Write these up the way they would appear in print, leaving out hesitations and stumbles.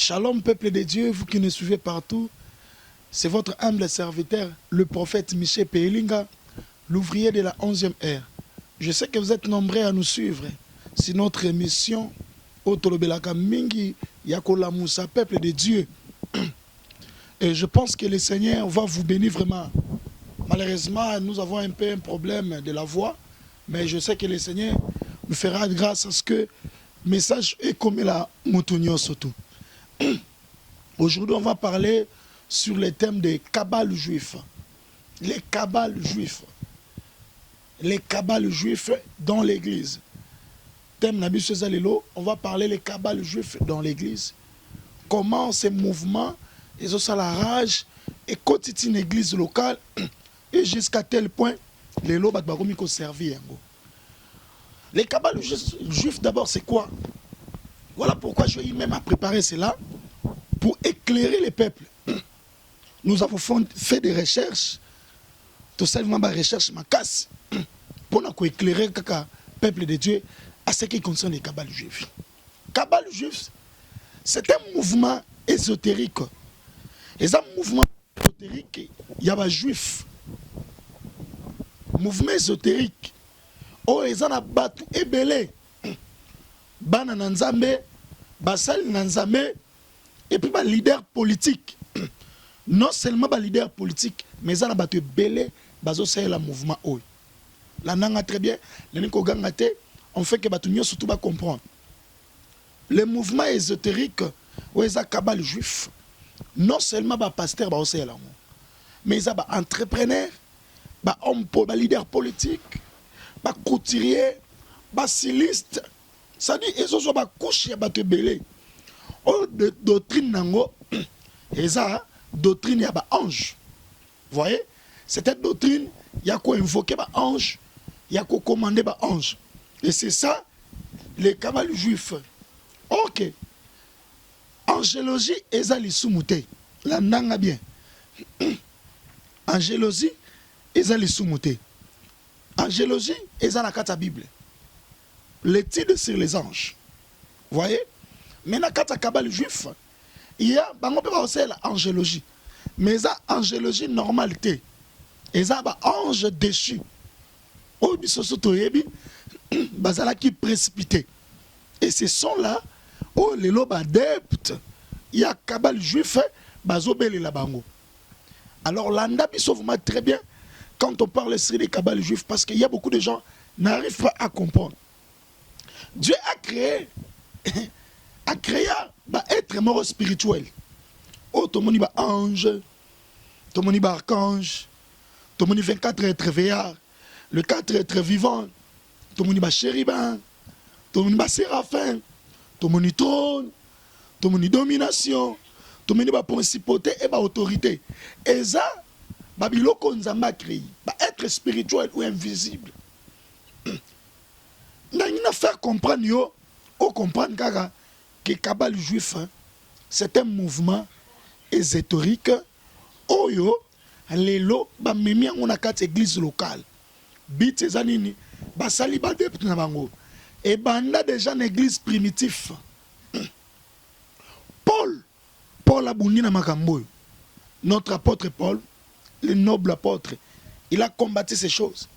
Shalom, peuple de Dieu, vous qui nous suivez partout. C'est votre humble serviteur, le prophète Michel Pelinga, l'ouvrier de la 11e ère. Je sais que vous êtes nombreux à nous suivre. C'est notre émission Otolobelaka Mingi Yakola Moussa, peuple de Dieu. Et je pense que le Seigneur va vous bénir vraiment. Malheureusement, nous avons un peu un problème de la voix, mais je sais que le Seigneur nous fera grâce à ce que le message est comme la moutonio surtout. Aujourd'hui, on va parler sur le thème des cabales juifs. Les cabales juifs. Les cabales juifs dans l'église. Thème Nabi Lelo, on va parler des cabales juifs dans l'église. Comment ces mouvements, ils ont la rage et quotidienne une église locale et jusqu'à tel point, les lots ont servi. Les cabales juifs d'abord, c'est quoi? Voilà pourquoi je vais même à préparer cela pour éclairer les peuples. Nous avons fait des recherches, tout simplement des recherches ma casse pour éclairer le peuple de Dieu à ce qui concerne les cabales juifs. Cabales juifs, c'est un mouvement ésotérique. Et un mouvement ésotérique, il y a des juifs. Mouvement ésotérique. Oh, ils ont battu et belé. Bana Nanzambe, Basal Nanzambe, et puis les leader politique. Non seulement les leader politique, mais ils ont battu belé, c'est le mouvement. La nanga très bien, on fait que les surtout comprendre. Le mouvement ésotérique, où ils ont cabal juif, non seulement les pasteurs, mais ils ont des entrepreneurs, des hommes, des leaders politiques, des couturiers, des stylistes. C'est-à-dire qu'ils ont des couches et des belés. Oh, de doctrine nango, eza doctrine ya ba ange. Vous voyez? Cette doctrine, il y a quoi invoquer ba ange, il y a quoi commander ba ange. Et c'est ça les cabales juifs. OK. Angélogie eza li sumute. La nanga bien. Angélogie eza li sumute. Angélogie eza na kata Bible. L'étude sur les anges. Vous voyez? Mais dans le cabale juif, il y a l'angélologie. Mais il y a l'angélologie normalité. Il y a l'ange déchu. Il qui précipité. Et ce sont là où les lobes adeptes, il y a cabale juif, alors l'anda sauve très bien quand on parle sur les cabales juifs parce qu'il y a beaucoup de gens qui n'arrivent pas à comprendre. Dieu a créé être mort spirituel. Oh, tout le monde est ange, tout le monde est archange, tout le monde est 24 êtres veillards, le 4 êtres vivants, tout le monde est chérubin, tout le monde est séraphin, tout le monde est trône, tout le monde est domination, tout le monde est principauté et autorité. Et ça, Babiloko nous a créé, être spirituel ou invisible. Nous avons fait comprendre, ou comprendre que cabale juif, c'est un mouvement ésotérique. Oyo, lelo, ba memi on a quatre églises locales. Bit ezanini, ba saliba depte na bango. Et banda déjà une église primitive. Paul a bouni na makambo. Notre apôtre Paul, le noble apôtre, il a combattu ces choses.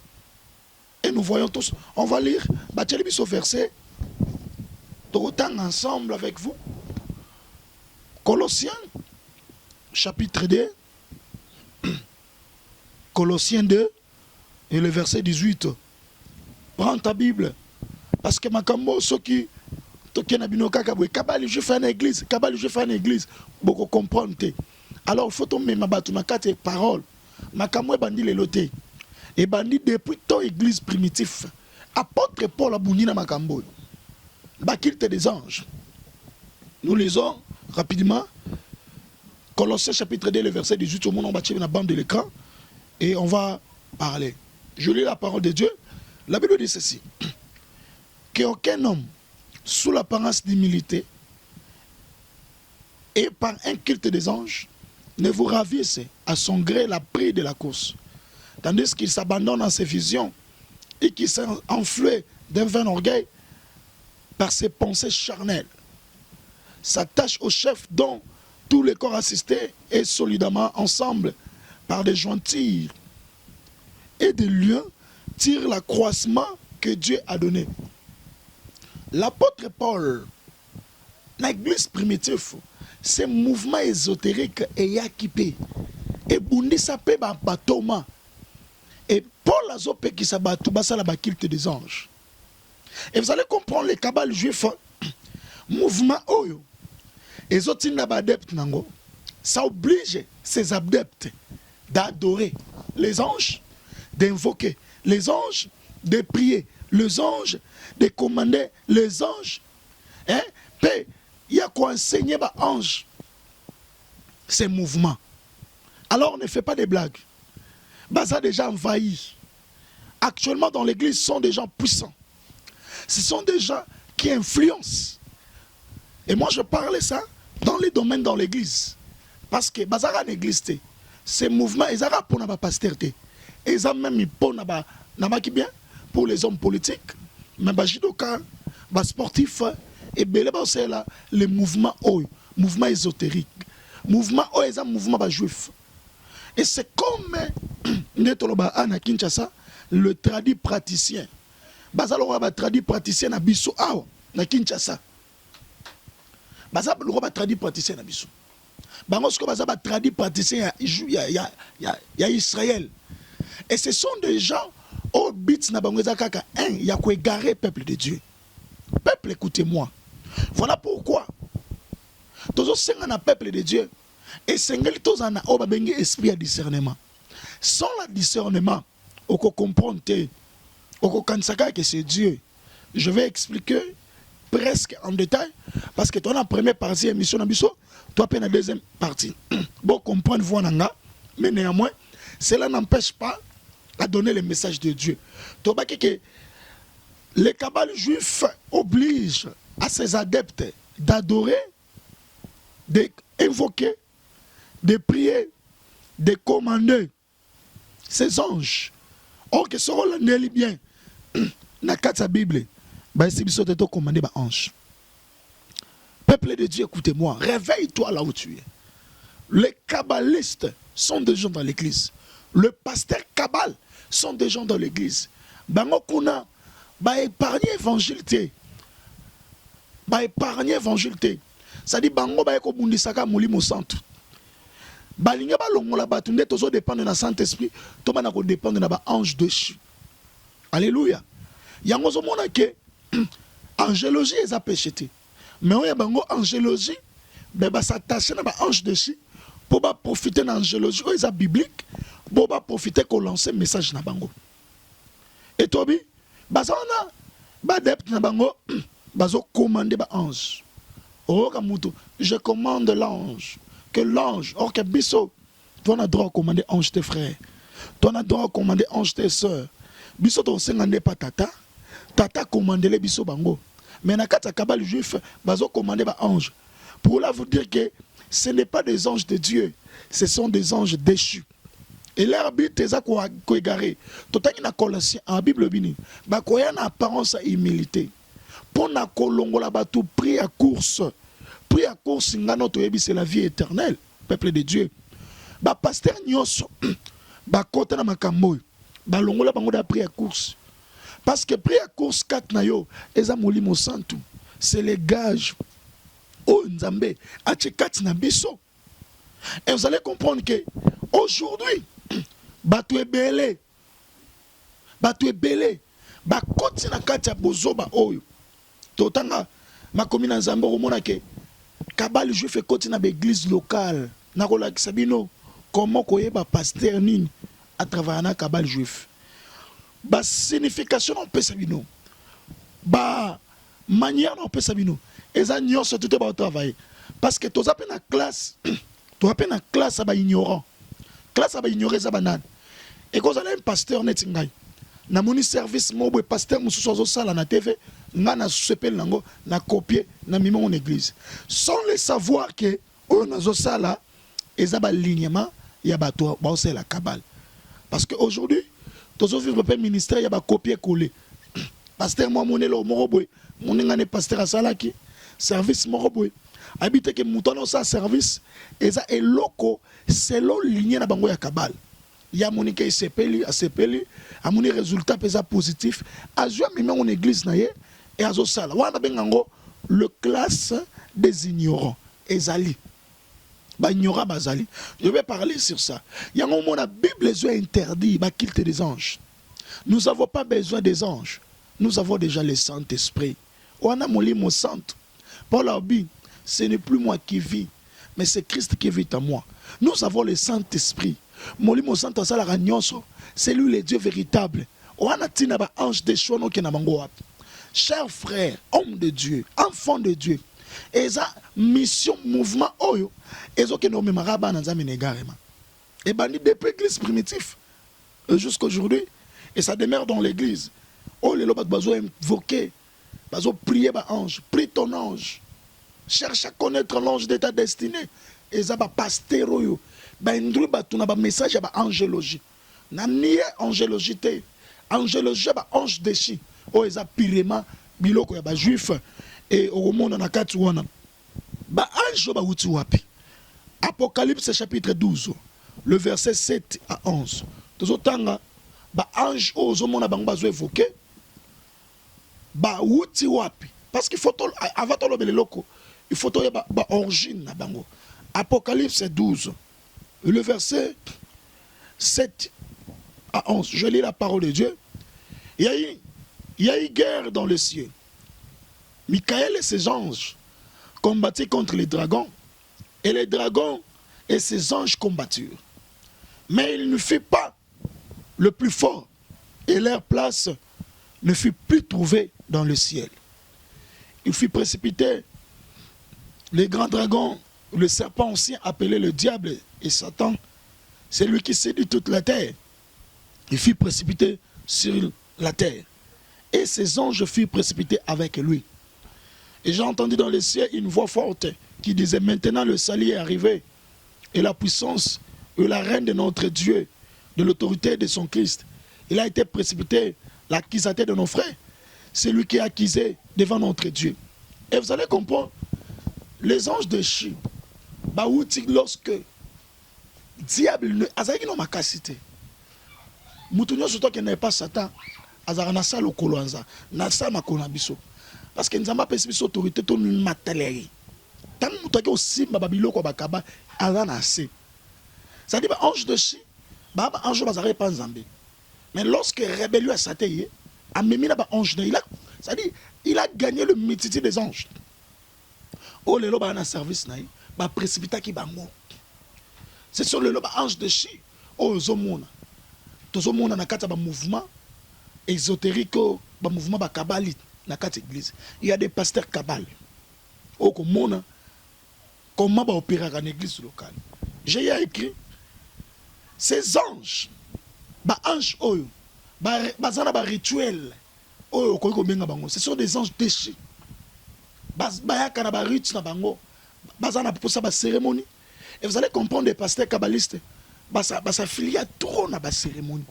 Et nous voyons tous, on va lire, au verset, autant ensemble avec vous. Colossiens, chapitre 2, Colossiens 2, et le verset 18. Prends ta Bible, parce que Makambo, ceux qui Kabali, je fais une église, Kabali, je fais une église, beaucoup comprendre. Alors, il faut tomber ma batou, ma quatre paroles, Makambo bandi les lotés. Et bandit depuis ton église primitive. Apôtre Paul a bouni na makambo. Bakilte des anges. Nous lisons rapidement Colossiens chapitre 2, le verset 18. Au monde on va tirer la bande de l'écran. Et on va parler. Je lis la parole de Dieu. La Bible dit ceci. Qu'aucun homme, sous l'apparence d'humilité et par un culte des anges, ne vous ravisse à son gré la prix de la course. Tandis qu'il s'abandonne à ses visions et qu'il s'enflue d'un vain orgueil par ses pensées charnelles. s'attache au chef dont tous les corps assistés et solidement ensemble par des jointures et des liens tirent l'accroissement que Dieu a donné. L'apôtre Paul, l'église primitive, ce mouvement ésotérique est équipé. Et Bundi s'appelle Batoma. Et Paul a zopé qui s'abattu, basa la culte des anges. Et vous allez comprendre les cabales juifs, mouvement oyo. Et les autres adeptes, ça oblige ces adeptes d'adorer les anges, d'invoquer les anges, de prier les anges, de commander les anges. Hein? Puis, il y a quoi enseigner les anges ces mouvements. Alors, on ne fait pas des blagues. Ça a déjà envahi. Actuellement, dans l'église, ce sont des gens puissants. Ce sont des gens qui influencent. Et moi, je parlais ça dans les domaines dans l'église. Parce que Bazara l'église, ces mouvements, ils ont pour la pasteur. Ils ont même pour bien pour les hommes politiques, mais Bajidoka, sportifs, et c'est là les mouvements mouvements ésotériques, mouvements mouvements juifs. Et c'est comme à Kinshasa, le tradit praticien. Bazalo tradit praticien na biso na Kinshasa. Bazalo tradit praticien na biso. Bangosko bazaba tradit praticien ya Israël. Et ce sont des gens au bits na bangoza kaka il y a quoi égarer peuple de Dieu. Peuple, écoutez-moi. Voilà pourquoi tous un peuple de Dieu et sengeli tous en a bengi esprit à discernement. Sans le discernement, on comprend que c'est Dieu. Je vais expliquer presque en détail parce que toi, dans la première partie de l'émission, toi, dans la deuxième partie. Bon, comprendre, voir, mais néanmoins, cela n'empêche pas à donner le message de Dieu. Toi, que les cabales juifs obligent à ses adeptes d'adorer, d'invoquer, de prier, de commander ces anges. Or que ce rôle n'est bien. Dans la Bible, si vous êtes commandé par ange. Peuple de Dieu, écoutez-moi, réveille-toi là où tu es. Les kabbalistes sont des gens dans l'église. Le pasteur Kabbal sont des gens dans l'église. Bango kuna ba épargner évangile. Ba épargner évangile. Ça dit bango ba ko bundisaka molimo santo. Balinga ba longola batunde tozo dépendre na Saint-Esprit, to bana ko dépendre na ba ange déchu. Alléluia. Yango zo mona ke angélogie est péché. Mais on y a bango angélogie, ben ba s'attacher na ba ange déchu pour ba profiter de l'angélogie est biblique, pour ba profiter qu'on lance message na bango. Et tobi bazana ba adepte na bango bazo commander ba ange. Oh kamuto, je commande l'ange. Que l'ange, or que biso, tu as droit à commander ange tes frères. Tu as droit à commander ange tes soeurs. Biso ton sengande pas tata. Tata commande les biso bango. Mais na kata kabal juif, bazo commander ba ange. Pour là vous dire que ce n'est pas des anges de Dieu, ce sont des anges déchus. Et l'arbitre est à quoi égaré. Total na Colossiens en Bible bini. Ba koya na apparence à humilité. Pour na kolongola ba tout pris à course. Pris à course, c'est la vie éternelle, peuple de Dieu. Ba pasteur nyonso, ba kota na makambo, ba longola bango da pris à course. Parce que pris à course 4 na yo, eza molimo santu, c'est les gages. Oh Nzambe, a tchekati na biso. Et vous allez comprendre que aujourd'hui, bato ebele, ba koti na kati ya bozoba oyo. Totanga makomina Nzambe omona ke Kabal juif et côté dans l'église locale. Nakola Sabino, comment koyeba pasteur nini à travers un Kabal juif. Ba signification on peut Sabino. Ba manière on peut Sabino. Et ça n'y a tout est travail. Parce que tu as peine la classe, tu as peine la classe à ba ignorant. Classe à ba ignorer ça banane. Et quand on a un pasteur netingay. Na moni service mo boy pasteur mususu sala na TV. Na sepel nango na copier na mimo mon église sans le savoir que on a ça là ezaba alignement ya bato ba c'est la cabale parce que aujourd'hui tous vivre le ministère ya ba copier coller pasteur moi monelo moroboy mon ngane pasteur asalaki service moroboy habite que mouton sa service eza eloko selon lignée na bango ya kabal ya monique sepeli a sepeli a moni résultat pesa positif azwa mimi en église na ye et azo sala wana bengango le classe des ignorants ezali ba ignorant bazali. Je vais parler sur ça. Yango mona Bible est interdit ba culte des anges. Nous n'avons pas besoin des anges. Nous avons déjà le Saint-Esprit. On a mon sainte. Paul a dit, ce n'est plus moi qui vis, mais c'est Christ qui vit en moi. Nous avons le Saint-Esprit. Molimo Sainte c'est lui le Dieu véritable. On a tina ba ange de choix qui na bango. Chers frères, hommes de Dieu, enfants de Dieu, et ça mission mouvement oyo, et ça que nous me maraba dans zami negarema. Et bani depuis l'église primitive jusqu'à aujourd'hui, et ça demeure dans l'église. Oh les lobak bazo invoquer, bazo prier ba ange, prie ton ange. Cherche à connaître l'ange de ta destinée. Et ça ba pasteur oyo, ba indru ba tuna ba message ba angélogie. Na nié angélogie te. Angélogie ba ange déchi. Oh eza pirema biloko ya ba juif et au monde na kati wana. Ba ange ba wuti wapi. Apocalypse chapitre 12, le verset 7 à 11. Tozotanga ba ange ozo mona bango bazo évoquer. Ba wuti wapi. Parce qu'il faut avant to lobele loko, il faut to ba origine na bango. Apocalypse 12, le verset 7 à 11. Je lis la parole de Dieu. Il y a eu guerre dans le ciel. Michael et ses anges combattirent contre les dragons. Et les dragons et ses anges combattirent. Mais il ne fut pas le plus fort. Et leur place ne fut plus trouvée dans le ciel. Il fut précipité. Les grands dragons, le serpent ancien appelé le diable et Satan, c'est lui qui séduit toute la terre. Il fut précipité sur la terre. Et ses anges furent précipités avec lui. Et j'ai entendu dans le ciel une voix forte qui disait, maintenant le salut est arrivé, et la puissance et la reine de notre Dieu, de l'autorité de son Christ. Il a été précipité, l'accusateur de nos frères. C'est lui qui est accusé devant notre Dieu. Et vous allez comprendre, les anges de Chi, lorsque diable ne azaki no makasité. Mutunyo surtout qu'il n'est pas Satan, azara na sala okoloanza, na sala makona biso. Parce que nzamba pesi biso autorité to mataleri. Tant mutaki osimba babiloko bakaba azana assez. Ça dit ba ange de Chi, ba ange bazare pas nzambe. Mais lorsque rébellion a Satan a memi na ba ange de ça dit il a gagné le mititi des anges. Oh le loba na service na ba précipita ki bango. C'est sur le loba ange de Chi. Oh zomona. Tozomona na kata ba mouvement ésotérique, ba mouvement ba kabalite na kata église. Il y a des pasteurs kabal. Oh komona comment ba opérer en église locale. J'ai écrit ces anges ba ange oyo ba zana ba rituel oyo ko benga bango. Ce sont des anges déchus. Bayaka na ba rites na bango. Bazana pour ça ba cérémonie. Et vous allez comprendre des pasteurs kabbalistes. Ça filie à trop na ba cérémonie.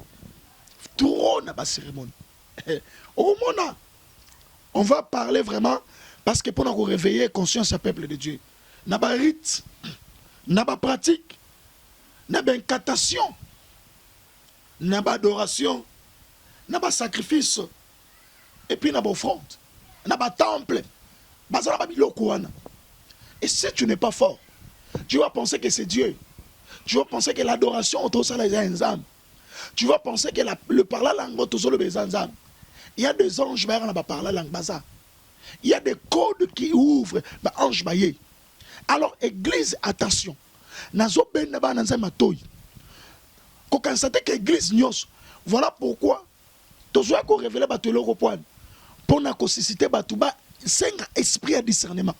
Trop na ba cérémonie. Au moment on va parler vraiment parce que pour nous réveiller conscience à peuple de Dieu. Na ba rite, na ba pratique, na ba incantation, na ba adoration, na ba sacrifice et puis na ba offrande, na ba temple. Et si tu n'es pas fort, tu vas penser que c'est Dieu. Tu vas penser que l'adoration autour de les âmes. Tu vas penser que le parler langue autour de les âmes. Il y a des anges qui parlent langue. Il y a des codes qui ouvrent. Ange baye. Alors, église, attention. Nazo ben naba nanza matoy. Ko kansate que église nyos. Voilà pourquoi tozoa ko révéler batelo ko point. Pour na ko susciter batuba c'est un esprit à discernement.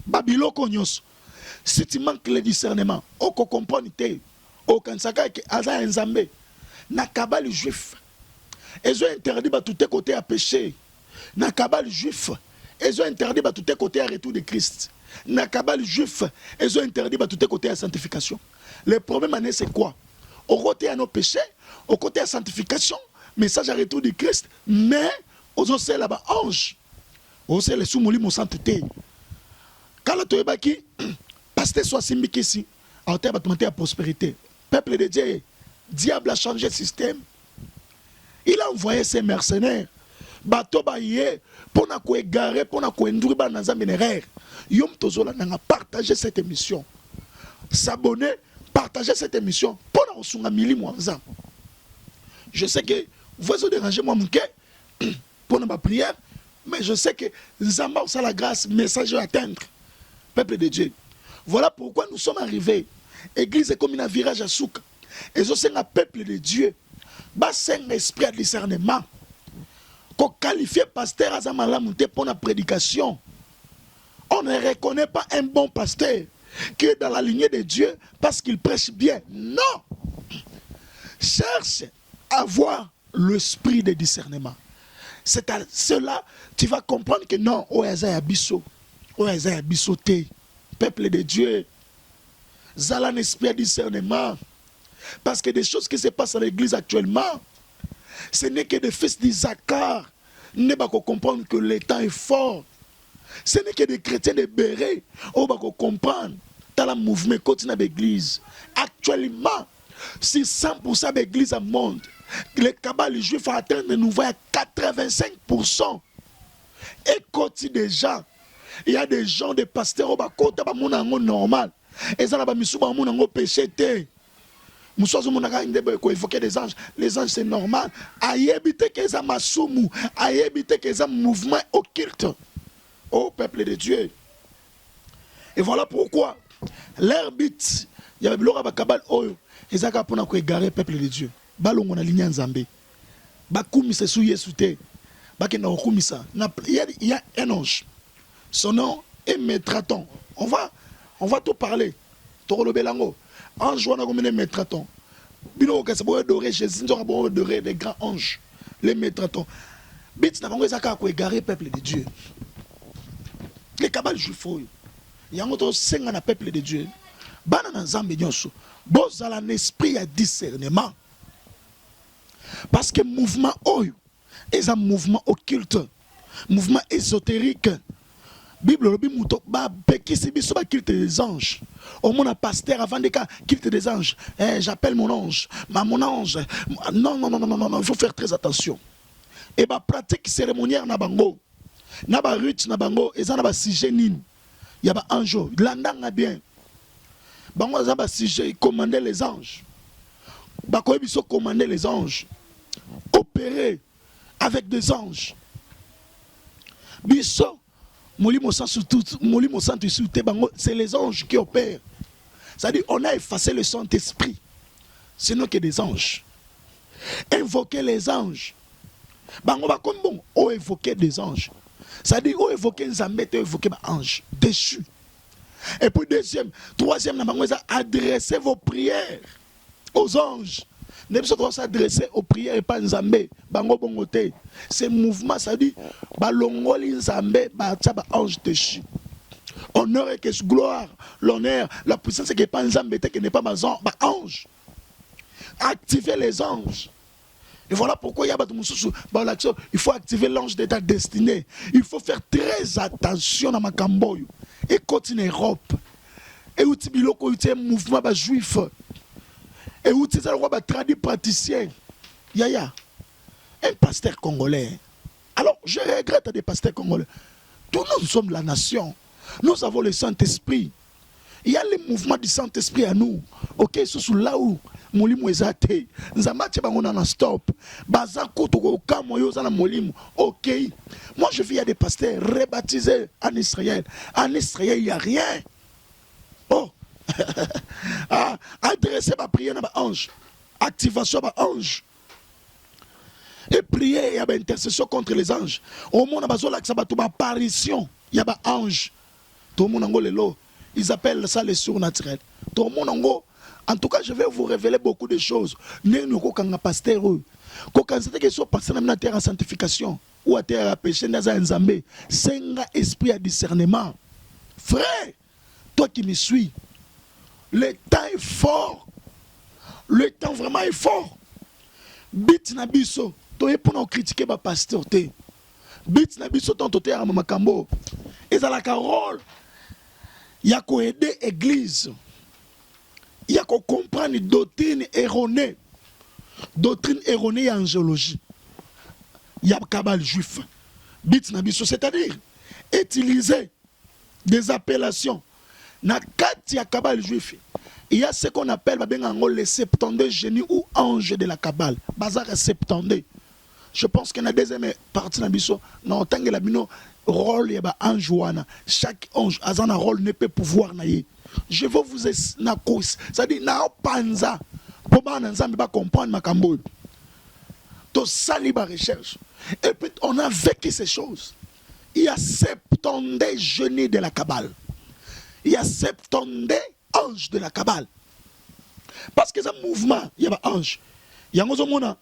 Babiloko nyos. Si tu manques le discernement, on comprend te. O kansaka ke aza nzambe. Na kabal juif. Ils ont interdit de tous les côtés à pécher. Na kabal juif. Ils ont interdit de tous les côtés à retour de Christ. Na kabal juif. Ils ont interdit de tous les côtés à sanctification. Le problème c'est quoi? Au côté à nos péchés, au côté à sanctification, message à retour de Christ, mais aux là-bas ange. Au c'est les soumoli mon sainteté. Kala toyebaki pasteur soit simbikisi en termes de prospérité. Peuple de Dieu, diable a changé le système. Il a envoyé ses mercenaires. Bato ba yé pour na ko égarer pour na ko nduri ba na nzambe nerere. Yom tozola na partager cette émission. S'abonner, partager cette émission pour na osunga milimo nzambe. Je sais que vous vous dérangez moi mouké pour ma prière, mais je sais que nzamba a la grâce message à atteindre. Peuple de Dieu. Voilà pourquoi nous sommes arrivés. Église est comme un virage à souk. Et c'est un peuple de Dieu. C'est un esprit de discernement. Qu'on qualifie pasteur à Zamalamoute pour la prédication. On ne reconnaît pas un bon pasteur qui est dans la lignée de Dieu parce qu'il prêche bien. Non. Cherche à avoir l'esprit de discernement. C'est à cela tu vas comprendre que non, Oyaza Bisso. Oyaza Bissoté. Peuple de Dieu. Zala un esprit de discernement. Parce que des choses qui se passent à l'église actuellement, ce n'est que des fils d'Isaacar. Ne pas comprendre que le temps est fort. Ce n'est que des chrétiens de béret. On va comprendre. Dans le mouvement continue de l'église. Actuellement, si 100% de l'église au monde, les cabales juifs ont atteint de nouveau à 85%. Et continue déjà. Il y a des gens, des pasteurs, qui sont normal. Et ça, ils sont péché. Évoquer des anges. Les anges, c'est normal. Aïe éviter qu'ils aient massoumou. Aïe éviter qu'ils aient mouvement occulte. Ô peuple de Dieu. Et voilà pourquoi leur but, il y avait l'ora kabal oyo. Ils ont pour égarer peuple de Dieu. Balongo na ligne nzambe. Bakumi se souye souté. Bakena okumisa. Il y a un ange. Son nom est Métraton. On va tout parler. Torolo Belango. Ange, on a comme les Métratons. Bino ka sabo adorer Jésus, nous avons adoré les grands anges, les Métratons. Bit n'a pas ngeza ko égarer peuple de Dieu. Les cabales juifs. Il y a un autre senga na peuple de Dieu. Bana na nzambe nyonso. Bozala un esprit à discernement. Parce que mouvement oyo est un mouvement occulte, mouvement ésotérique. Bible le bimuto ba bekisi biso ba culte des anges. Au mon pasteur avant de culte des anges. J'appelle mon ange, mon ange. Non, il faut faire très attention. Et ba pratique cérémonière na bango. Na ba rite na bango, et ça na ba sujet nini. Il y a ba ange, landanga bien. Bango za ba sujet commander les anges. Ba ko biso commander les anges. Opérer avec des anges. Biso c'est les anges qui opèrent. C'est-à-dire on a effacé le Saint-Esprit. Sinon que des anges. Invoquer les anges. On évoquer des anges. C'est-à-dire on évoquer les anges, on évoquer des anges déchus. Et puis deuxième, troisième, adressez vos prières aux anges. Ne pas s'adresser aux prières et pas Nzambé, bango bongote. Ce mouvement, ça dit, balongoli Nzambé, ba ange déchu. Honneur et que gloire, l'honneur, la puissance qui n'est pas Nzambé, qui n'est pas ma ange. Activez les anges. Et voilà pourquoi il y a l'action. Il faut activer l'ange de ta destinée. Il faut faire très attention à ma camboyo. Et continuer Europe. Et où tu as un mouvement juif. Et où tu as traduit praticien. Yaya, un pasteur congolais. Alors, je regrette des pasteurs congolais. Tous nous sommes la nation. Nous avons le Saint-Esprit. Il y a le mouvement du Saint-Esprit à nous. Ok, c'est là où Molimo ezate. Nzamati bango na stop. Bazako to ka moyo za na molimo. Ok. Moi je vis à des pasteurs rebaptisés en Israël. En Israël il n'y a rien. Oh. Adresser ma prière à ma ange. Activation à ange. Et prier, il y a une intercession contre les anges. Au monde, il y a apparition. Il y a un ange. Tout le monde, ils appellent ça le surnaturel. Tout le monde, en tout cas, je vais vous révéler beaucoup de choses. Nous sommes des pasteurs. Quand vous sont passés dans la terre à sanctification ou à terre à péché, c'est un esprit à discernement. Frère, toi qui me suis, le temps est fort. Le temps vraiment est fort. Bit nabiso. Tu es pour nous critiquer ma pasteur. Bit nabiso ton toté à makambo. Et ça la carole. Il y a qu'à aider l'église. Il y a qu'à comprendre une doctrine erronée. Doctrine erronée et angéologie. Il y a cabal juif. C'est-à-dire utiliser des appellations. Dans il y a cabal juif. Il y a ce qu'on appelle les 72 génies ou anges de la cabale. Bazar 72. Je pense que dans la deuxième partie, dans le rôle de l'ange, chaque ange a un rôle ne peut pouvoir. Je veux vous c'est-à-dire, panza pour comprendre ma cambo. To sali ba recherche. Et puis on a vécu ces choses. Il y a 72 génies de la cabale. Il y a 72 anges de la cabale. Parce que ce mouvement, il y a un ange. Il y a un ange.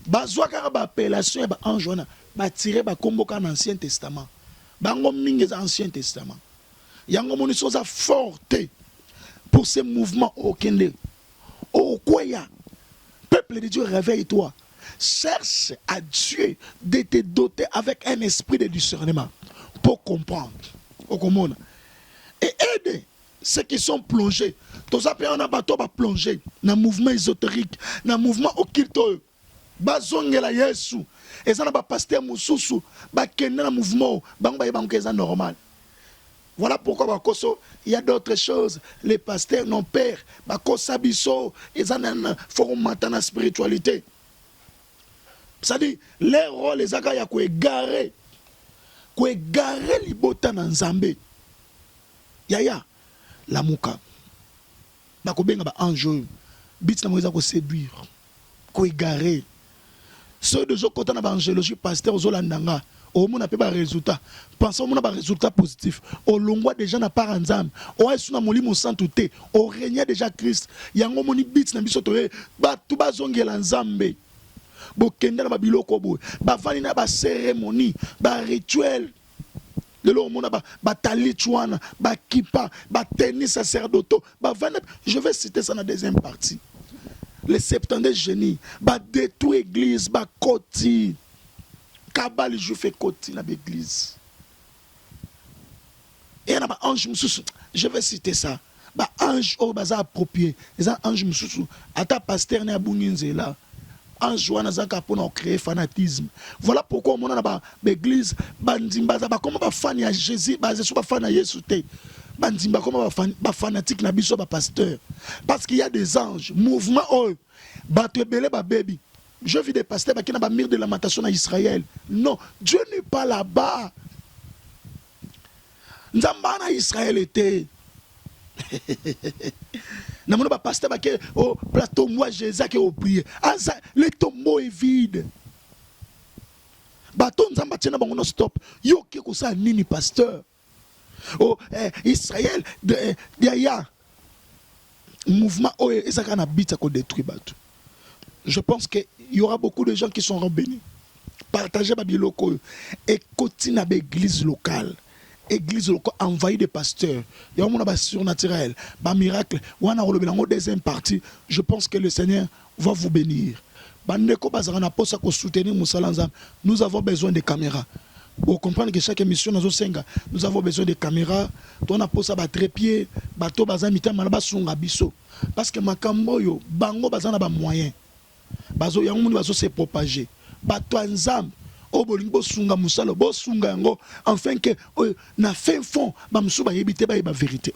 Bazwa kara ba appellation ba ange wana ba tirer ba komboka dans l'Ancien Testament. Bango mingi dans l'Ancien Testament. Yango moni soza forte pour ce mouvement au Kende. Au Koya. Peuple de Dieu, réveille-toi. Cherche à Dieu de te doter avec un esprit de discernement pour comprendre. Et aider ceux qui sont plongés. Tous ça on a bateau ba plonger dans le mouvement ésotérique, dans le mouvement occulte. Bazongela Yesu. Et ça n'a pas pasteur Moussousou. Ba kende dans le mouvement. Bango ba bango c'est normal. Voilà pourquoi il y a d'autres choses. Les pasteurs n'ont peur. Bakosa biso. Ils ont un forum matin la spiritualité. C'est-à-dire, les rôles, les agaya qui égaré. Qui égaré libota dans Zambé. Yaya, la mouka. Bakobenga ba ange. Bits na moïsa ko séduire. Ko égaré. Ceux de gens côté na ba angéologie pasteur Zolandanga. Au monde n'a pas de résultat. Pensons au monde a un résultat positif. Au longwa déjà n'a pas ranzam. Au est sur mon santé. Au régner déjà Christ. Yango moni bits na biso toé. Ba tout ba zongela nzambe. Bo kenda na ba biloko bo. Ba vani na ba cérémonie, ba rituel. De l'eau monde ba talitouana, ba kipa, ba tennis sacerdotal. Ba vani. Je vais citer ça dans la deuxième partie. Les 72 génies, ba détruire église, ba koti. Kabal je fais côté dans l'église. Et il y a un ange, je vais citer ça. Bah ange au bazar approprié. Les anges moussou. Ata pasteur ne abouninze là. Ange wana zaka pour créer fanatisme. Voilà pourquoi on a ba l'église bandimba ba comment ba fan ya Jésus, ba Jésus ba fan ya Yesu te. Bandimba comment ba fanatique na biso ba pasteur. Parce qu'il y a des anges, mouvement oh ba te belé ba baby. Je vis des pasteurs qui n'ont pas mis de lamentation à Israël. Non, Dieu n'est pas là-bas. Nzambana Israël était. N'a pas pasteur qui au plateau moi Jésus qui au prier. Le tombeau est vide. Baton nzamba tena bango no stop. Yo ki ko sa nini pasteur. Oh Israël de ya mouvement oh ezaka na bita ko détruire bato. Je pense qu'il y aura beaucoup de gens qui seront bénis. Partagez Babiloko et continuez à l'église locale. Église locale envahie des pasteurs. Il y a un surnaturel, un miracle. Deuxième partie, je pense que le Seigneur va vous bénir. Nous avons besoin de caméras. Pour comprendre que chaque émission, nous avons besoin de caméras. On a posé un trépied, bateau, parce que ma camboyo, bango, bazana ba moyen. Bazo yango muni bazo se propager bato nzam o bolingo bosunga musalo bosunga yango enfin que na fin fond ba musuba yebite ba vérité.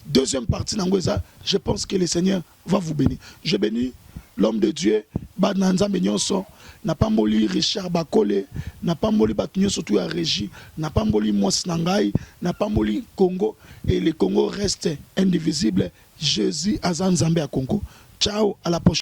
Deuxième partie nangoza, je pense que le Seigneur va vous bénir. Je bénis l'homme de Dieu ba nzambe nyonso na pamboli Richard Bakole na pamboli bato nyonso tout ya régie na pamboli Mos Nangai na pamboli Congo et le Congo reste indivisible. Jésus azan nzambe à Congo. Ciao, à la prochaine.